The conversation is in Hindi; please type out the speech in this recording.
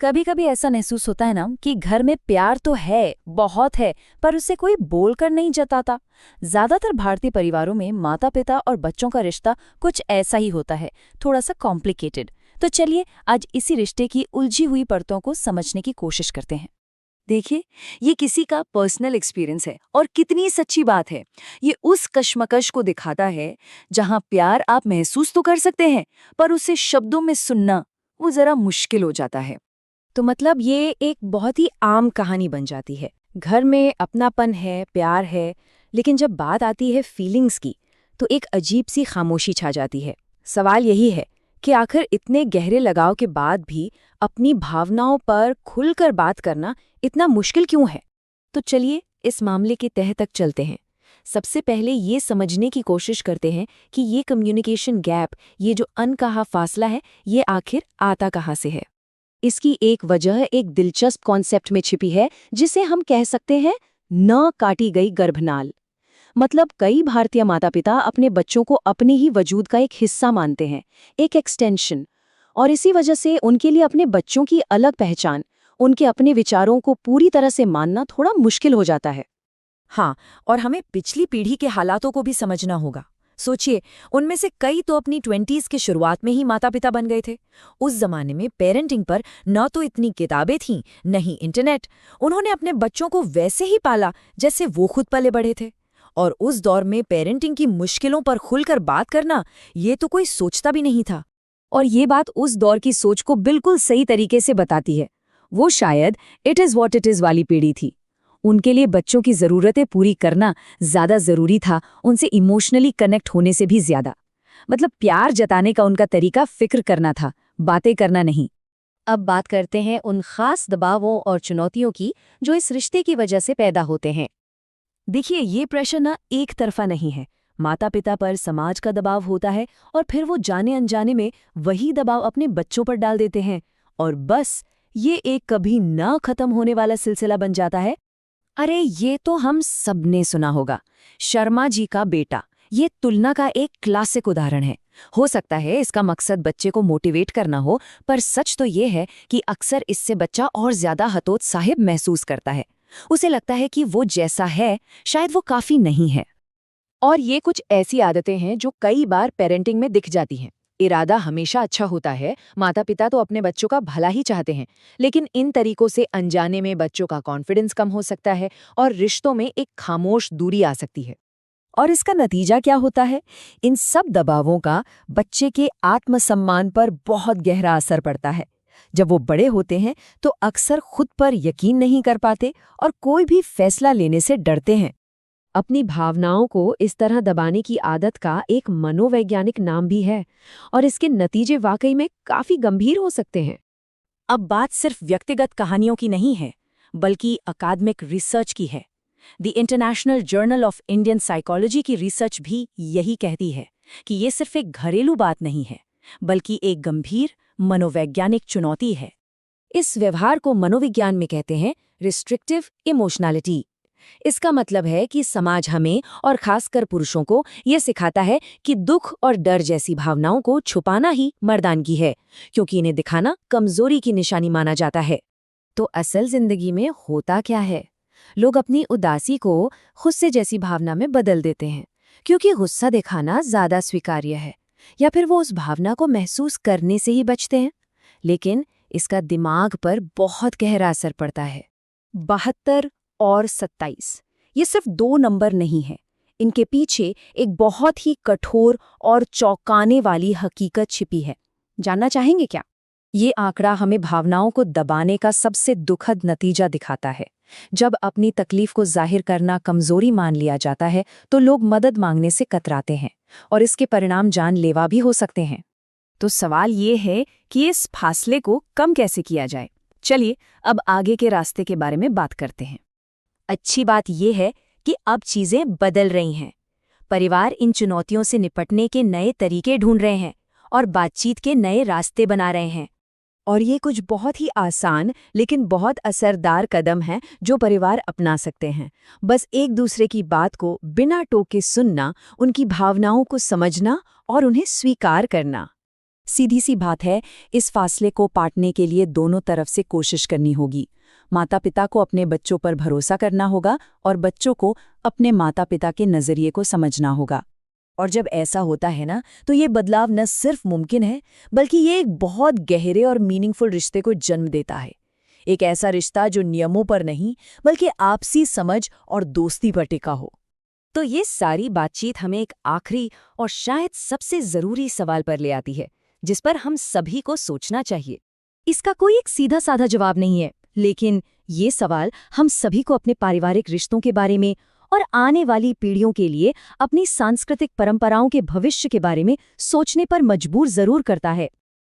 कभी कभी ऐसा महसूस होता है ना कि घर में प्यार तो है, बहुत है, पर उसे कोई बोलकर नहीं जताता। ज्यादातर भारतीय परिवारों में माता पिता और बच्चों का रिश्ता कुछ ऐसा ही होता है, थोड़ा सा कॉम्प्लिकेटेड। तो चलिए आज इसी रिश्ते की उलझी हुई परतों को समझने की कोशिश करते हैं। देखिए, ये किसी का पर्सनल एक्सपीरियंस है और कितनी सच्ची बात है। ये उस कश्मकश को दिखाता है जहां प्यार आप महसूस तो कर सकते हैं, पर उसे शब्दों में सुनना वो जरा मुश्किल हो जाता है। तो मतलब ये एक बहुत ही आम कहानी बन जाती है। घर में अपनापन है, प्यार है, लेकिन जब बात आती है फीलिंग्स की, तो एक अजीब सी खामोशी छा जाती है। सवाल यही है कि आखिर इतने गहरे लगाव के बाद भी अपनी भावनाओं पर खुलकर बात करना इतना मुश्किल क्यों है? तो चलिए इस मामले के तह तक चलते हैं। सबसे पहले ये समझने की कोशिश करते हैं कि ये कम्युनिकेशन गैप, ये जो अनकहा फासला है, ये आखिर आता कहाँ से है। इसकी एक वजह एक दिलचस्प कॉन्सेप्ट में छिपी है, जिसे हम कह सकते हैं न काटी गई गर्भनाल। मतलब कई भारतीय माता-पिता अपने बच्चों को अपने ही वजूद का एक हिस्सा मानते हैं, एक एक्सटेंशन। और इसी वजह से उनके लिए अपने बच्चों की अलग पहचान, उनके अपने विचारों को पूरी तरह से मानना थोड़ा मुश्किल हो जाता है। हाँ, और हमें पिछली पीढ़ी के हालातों को भी समझना होगा। सोचिए, उनमें से कई तो अपनी 20s के शुरुआत में ही माता पिता बन गए थे। उस जमाने में पेरेंटिंग पर न तो इतनी किताबें थीं, न ही इंटरनेट। उन्होंने अपने बच्चों को वैसे ही पाला जैसे वो खुद पले बढ़े थे। और उस दौर में पेरेंटिंग की मुश्किलों पर खुलकर बात करना, ये तो कोई सोचता भी नहीं था। और ये बात उस दौर की सोच को बिल्कुल सही तरीके से बताती है। वो शायद it is what it is वाली पीढ़ी थी। उनके लिए बच्चों की ज़रूरतें पूरी करना ज़्यादा ज़रूरी था, उनसे इमोशनली कनेक्ट होने से भी ज़्यादा। मतलब प्यार जताने का उनका तरीका फ़िक्र करना था, बातें करना नहीं। अब बात करते हैं उन खास दबावों और चुनौतियों की जो इस रिश्ते की वजह से पैदा होते हैं। देखिए, ये प्रेशर ना एक तरफा नहीं है। माता पिता पर समाज का दबाव होता है और फिर वो जाने अनजाने में वही दबाव अपने बच्चों पर डाल देते हैं। और बस ये एक कभी ना खत्म होने वाला सिलसिला बन जाता है। अरे ये तो हम सबने सुना होगा, शर्मा जी का बेटा। ये तुलना का एक क्लासिक उदाहरण है। हो सकता है इसका मकसद बच्चे को मोटिवेट करना हो, पर सच तो ये है कि अक्सर इससे बच्चा और ज्यादा हतोत्साहित महसूस करता है। उसे लगता है कि वो जैसा है शायद वो काफी नहीं है। और ये कुछ ऐसी आदतें हैं जो कई बार पेरेंटिंग में दिख जाती हैं। इरादा हमेशा अच्छा होता है, माता पिता तो अपने बच्चों का भला ही चाहते हैं, लेकिन इन तरीकों से अनजाने में बच्चों का कॉन्फिडेंस कम हो सकता है और रिश्तों में एक खामोश दूरी आ सकती है। और इसका नतीजा क्या होता है? इन सब दबावों का बच्चे के आत्मसम्मान पर बहुत गहरा असर पड़ता है। जब वो बड़े होते हैं तो अक्सर खुद पर यकीन नहीं कर पाते और कोई भी फैसला लेने से डरते हैं। अपनी भावनाओं को इस तरह दबाने की आदत का एक मनोवैज्ञानिक नाम भी है, और इसके नतीजे वाकई में काफी गंभीर हो सकते हैं। अब बात सिर्फ व्यक्तिगत कहानियों की नहीं है, बल्कि अकादमिक रिसर्च की है। The international journal of Indian psychology की रिसर्च भी यही कहती है कि ये सिर्फ एक घरेलू बात नहीं है, बल्कि एक गंभीर मनोवैज्ञानिक चुनौती है। इस व्यवहार को मनोविज्ञान में कहते हैं रिस्ट्रिक्टिव इमोशनैलिटी। इसका मतलब है कि समाज हमें और खासकर पुरुषों को ये सिखाता है कि दुख और डर जैसी भावनाओं को छुपाना ही मर्दानगी है, क्योंकि इन्हें दिखाना कमजोरी की निशानी माना जाता है। तो असल जिंदगी में होता क्या है? लोग अपनी उदासी को गुस्से जैसी भावना में बदल देते हैं, क्योंकि गुस्सा दिखाना ज्यादा स्वीकार्य है, या फिर वो उस भावना को महसूस करने से ही बचते हैं। लेकिन इसका दिमाग पर बहुत गहरा असर पड़ता है। 72 और 27, ये सिर्फ 2 नंबर नहीं है। इनके पीछे एक बहुत ही कठोर और चौंकाने वाली हकीकत छिपी है। जानना चाहेंगे क्या? ये आंकड़ा हमें भावनाओं को दबाने का सबसे दुखद नतीजा दिखाता है। जब अपनी तकलीफ को जाहिर करना कमजोरी मान लिया जाता है, तो लोग मदद मांगने से कतराते हैं, और इसके परिणाम जानलेवा भी हो सकते हैं। तो सवाल ये है कि इस फासले को कम कैसे किया जाए। चलिए अब आगे के रास्ते के बारे में बात करते हैं। अच्छी बात यह है कि अब चीजें बदल रही हैं। परिवार इन चुनौतियों से निपटने के नए तरीके ढूंढ रहे हैं और बातचीत के नए रास्ते बना रहे हैं। और ये कुछ बहुत ही आसान लेकिन बहुत असरदार कदम हैं जो परिवार अपना सकते हैं। बस एक दूसरे की बात को बिना टोके सुनना, उनकी भावनाओं को समझना और उन्हें स्वीकार करना। सीधी सी बात है, इस फासले को पाटने के लिए दोनों तरफ से कोशिश करनी होगी। माता पिता को अपने बच्चों पर भरोसा करना होगा और बच्चों को अपने माता पिता के नज़रिए को समझना होगा। और जब ऐसा होता है ना, तो ये बदलाव न सिर्फ मुमकिन है, बल्कि ये एक बहुत गहरे और मीनिंगफुल रिश्ते को जन्म देता है। एक ऐसा रिश्ता जो नियमों पर नहीं, बल्कि आपसी समझ और दोस्ती पर टिका हो। तो ये सारी बातचीत हमें एक आखिरी और शायद सबसे ज़रूरी सवाल पर ले आती है, जिस पर हम सभी को सोचना चाहिए। इसका कोई एक सीधा साधा जवाब नहीं है, लेकिन ये सवाल हम सभी को अपने पारिवारिक रिश्तों के बारे में और आने वाली पीढ़ियों के लिए अपनी सांस्कृतिक परंपराओं के भविष्य के बारे में सोचने पर मजबूर जरूर करता है।